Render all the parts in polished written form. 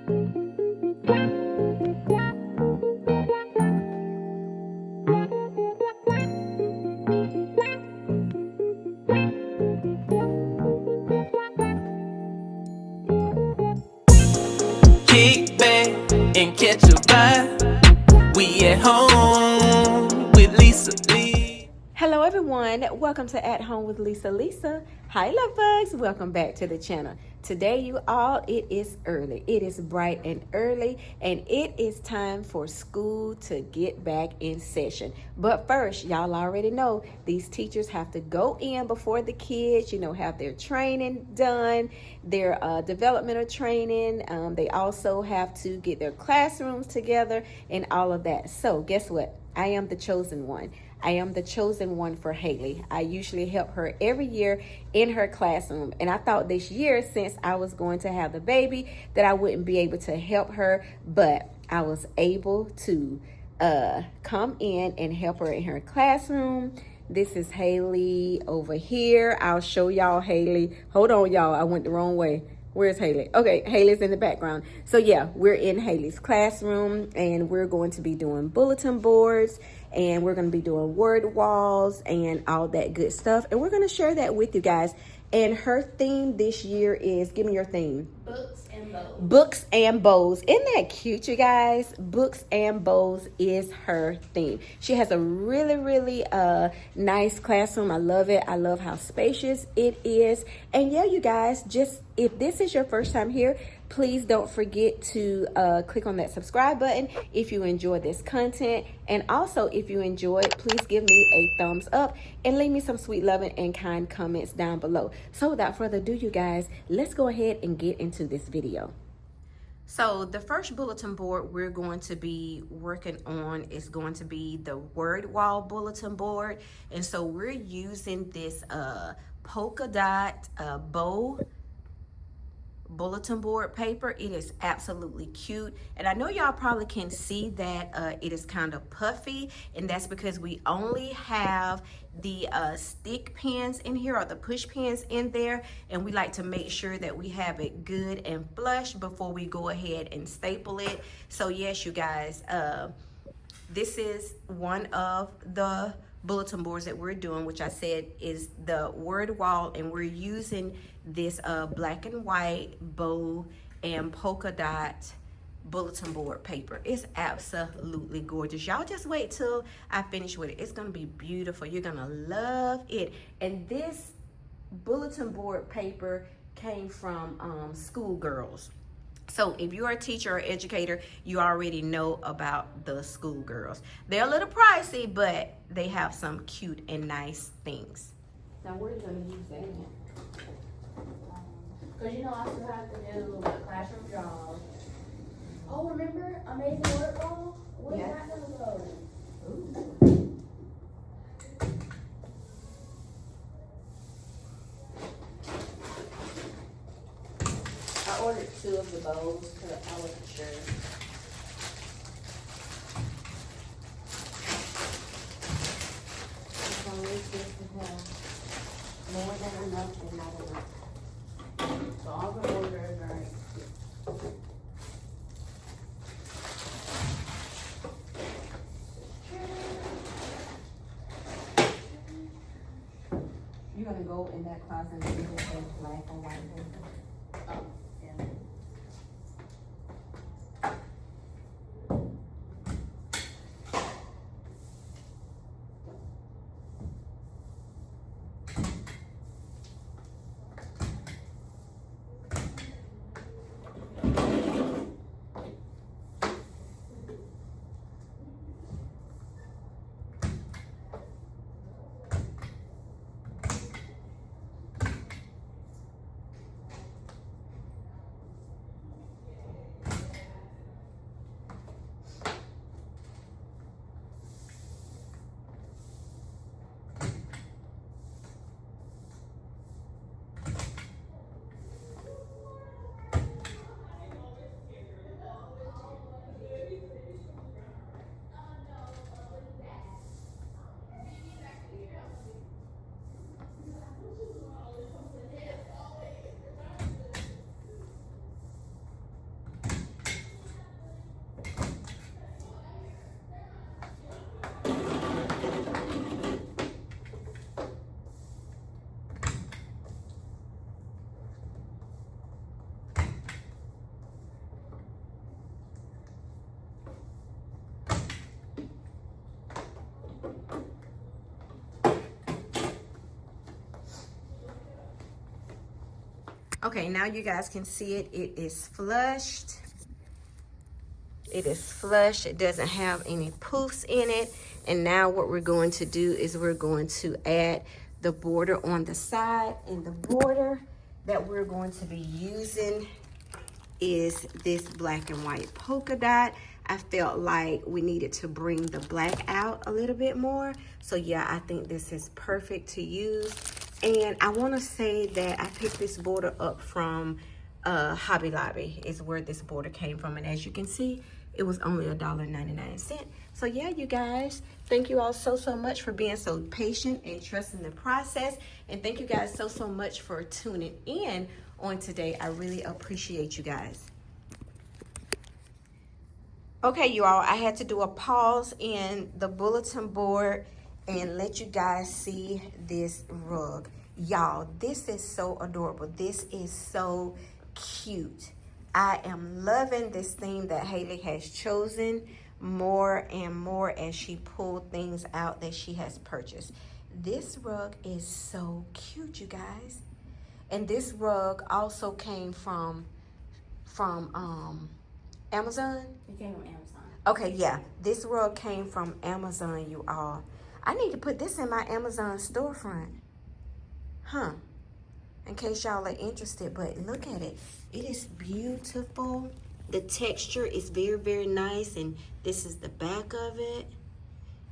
Kick back and catch a vibe. We at home with Lisa Lee. Hello everyone, welcome to At Home with Lisa. Hi love bugs, welcome back to the channel. Today you all, it is early. It is bright and early and it is time for school to get back in session. But first, y'all already know these teachers have to go in before the kids, have their training done, their developmental training. They also have to get their classrooms together and all of that. So guess what? I am the chosen one. I am the chosen one for Haley. I usually help her every year in her classroom. And I thought this year, since I was going to have the baby, that I wouldn't be able to help her. But I was able to come in and help her in her classroom. This is Haley over here. I'll show y'all Haley. Hold on, y'all. I went the wrong way. Where's Haley? Okay, Haley's in the background. So yeah, we're in Haley's classroom and we're going to be doing bulletin boards and we're going to be doing word walls and all that good stuff. And we're going to share that with you guys. And her theme this year is, give me your theme. Books and bows. Books and bows. Isn't that cute, you guys? Books and bows is her theme. She has a really nice classroom. I love it. I love how spacious it is. And yeah, you guys, just if this is your first time here, please don't forget to click on that subscribe button if you enjoy this content. And also, if you enjoy it, please give me a thumbs up and leave me some sweet, loving, and kind comments down below. So without further ado, you guys, let's go ahead and get into this video. So the first bulletin board we're going to be working on is going to be the word wall bulletin board. And so we're using this polka dot bow bulletin board paper. It is absolutely cute, and I know y'all probably can see that it is kind of puffy, and that's because we only have the stick pins in here, or the push pins in there, and we like to make sure that we have it good and flush before we go ahead and staple it. So yes, you guys, this is one of the bulletin boards that we're doing, which I said is the word wall, and we're using this black and white bow and polka dot bulletin board paper. It's absolutely gorgeous. Y'all just wait till I finish with it. It's gonna be beautiful. You're gonna love it. And this bulletin board paper came from Schoolgirls. So if you're a teacher or educator, you already know about the Schoolgirls. They're a little pricey, but they have some cute and nice things. Now where are you going to use that in? Because I still have to do my classroom jobs. Oh, remember Amazing Word Wall? Where's that going to go? Ooh. I ordered 2 of the bows because I wasn't sure. It's always good to have more than enough and not enough. So all the orders are right. You're going to go in that closet and see if there's black or white paper. Oh, yeah. Okay, now you guys can see it. It is flushed. It is flush. It doesn't have any poofs in it. And now what we're going to do is we're going to add the border on the side. And the border that we're going to be using is this black and white polka dot. I felt like we needed to bring the black out a little bit more. So yeah, I think this is perfect to use. And I want to say that I picked this border up from Hobby Lobby is where this border came from. And as you can see, it was only $1.99. So yeah, you guys, thank you all so much for being so patient and trusting the process. And thank you guys so much for tuning in on today. I really appreciate you guys. Okay, you all, I had to do a pause in the bulletin board and let you guys see this rug. Y'all, this is so adorable. This is so cute. I am loving this theme that Haley has chosen more and more as she pulled things out that she has purchased. This rug is so cute, you guys. And this rug also came from Amazon. It came from Amazon. Okay, yeah. This rug came from Amazon, you all. I need to put this in my Amazon storefront. Huh. In case y'all are interested, but look at it. It is beautiful. The texture is very nice, and this is the back of it.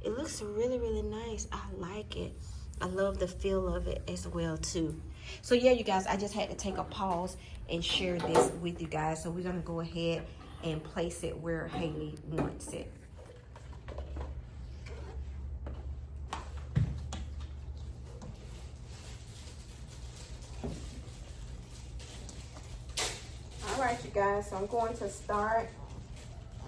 It looks really nice. I like it. I love the feel of it as well too. So yeah, you guys, I just had to take a pause and share this with you guys. So we're gonna go ahead and place it where Haley wants it. All right, you guys, so I'm going to start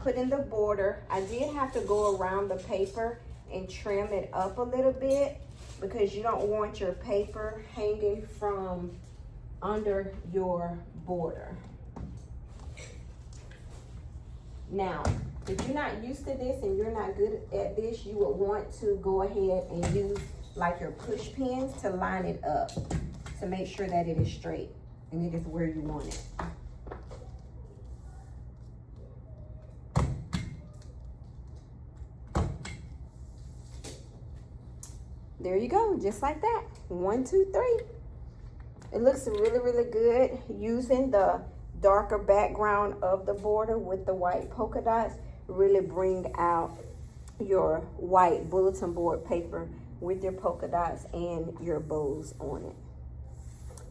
putting the border. I did have to go around the paper and trim it up a little bit because you don't want your paper hanging from under your border. Now, if you're not used to this and you're not good at this, you would want to go ahead and use like your push pins to line it up to make sure that it is straight and it is where you want it. There you go, just like that. 1, 2, 3. It looks really good using the darker background of the border with the white polka dots. Really bring out your white bulletin board paper with your polka dots and your bows on it.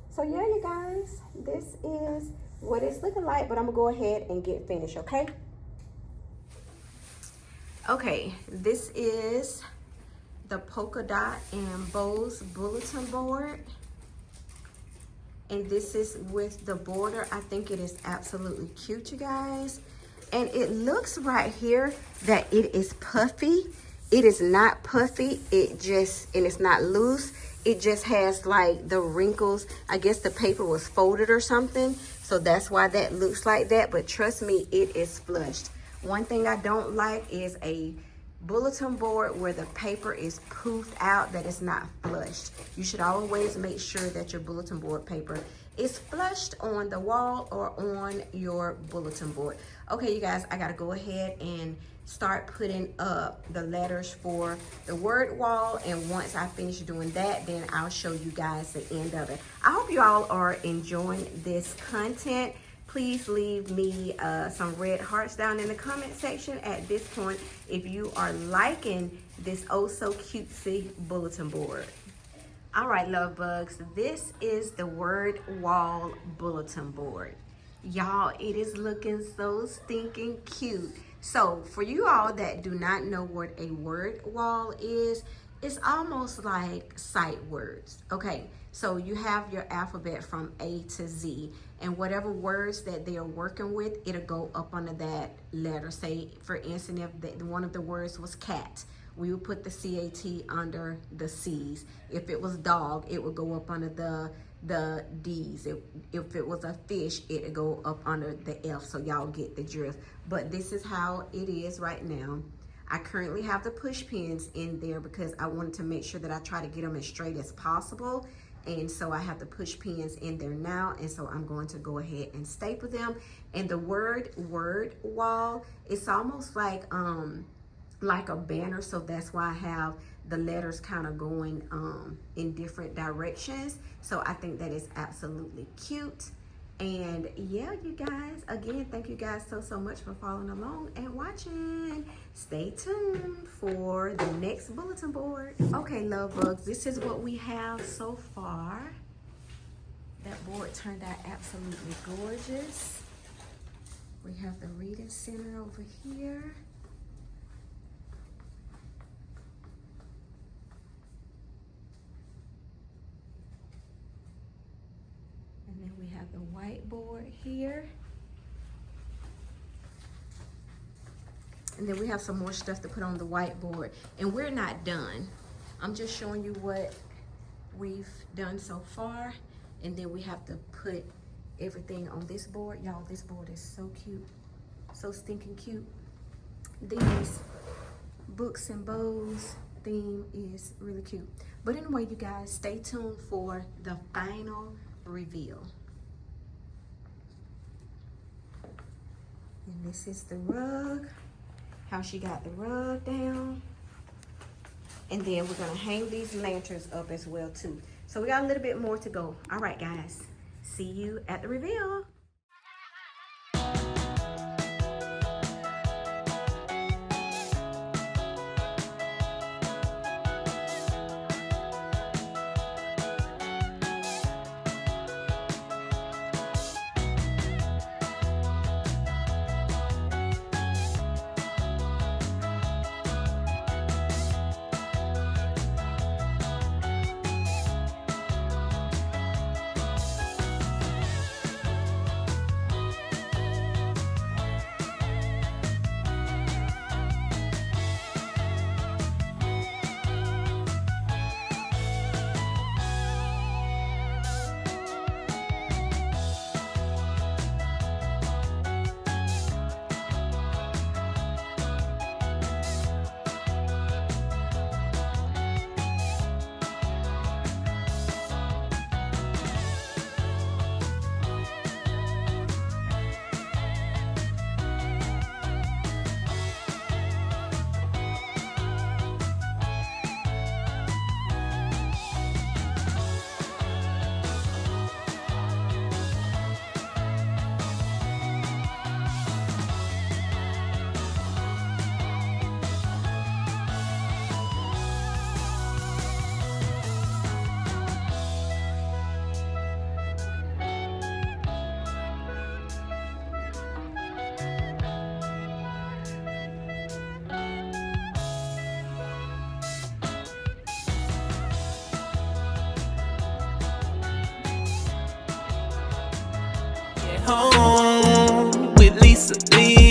So yeah, you guys, this is what it's looking like, but I'm gonna go ahead and get finished, okay? Okay, this is the polka dot and bows bulletin board. And this is with the border. I think it is absolutely cute, you guys. And it looks right here that it is puffy. It is not puffy. And it's not loose. It just has like the wrinkles. I guess the paper was folded or something. So that's why that looks like that. But trust me, it is flushed. One thing I don't like is a bulletin board where the paper is poofed out, that is not flushed. You should always make sure that your bulletin board paper is flushed on the wall or on your bulletin board. Okay, you guys, I gotta go ahead and start putting up the letters for the word wall, and once I finish doing that, then I'll show you guys the end of it. I hope you all are enjoying this content. Please leave me some red hearts down in the comment section at this point if you are liking this oh so cutesy bulletin board. All right, love bugs, this is the word wall bulletin board. Y'all, it is looking so stinking cute. So for you all that do not know what a word wall is, it's almost like sight words. Okay, so you have your alphabet from A to Z, and whatever words that they are working with, it'll go up under that letter. Say, for instance, if one of the words was cat, we would put the CAT under the C's. If it was dog, it would go up under the D's. If it was a fish, it would go up under the F, so y'all get the drift. But this is how it is right now. I currently have the push pins in there because I wanted to make sure that I try to get them as straight as possible. and so I have to push pins in there now, and so I'm going to go ahead and staple them. And the word wall, it's almost like a banner, so that's why I have the letters kind of going in different directions. So I think that is absolutely cute. And yeah, you guys, again, thank you guys so much for following along and watching. Stay tuned for the next bulletin board. Okay, love bugs, this is what we have so far. That board turned out absolutely gorgeous. We have the reading center over here. And then we have the whiteboard here. And then we have some more stuff to put on the whiteboard. And we're not done. I'm just showing you what we've done so far. And then we have to put everything on this board. Y'all, this board is so cute. So stinking cute. These books and bows theme is really cute. But anyway, you guys, stay tuned for the final reveal. And this is the rug, how she got the rug down. And then we're gonna hang these lanterns up as well too. So we got a little bit more to go. All right, guys, see you at the reveal. Home with Lisa Lee.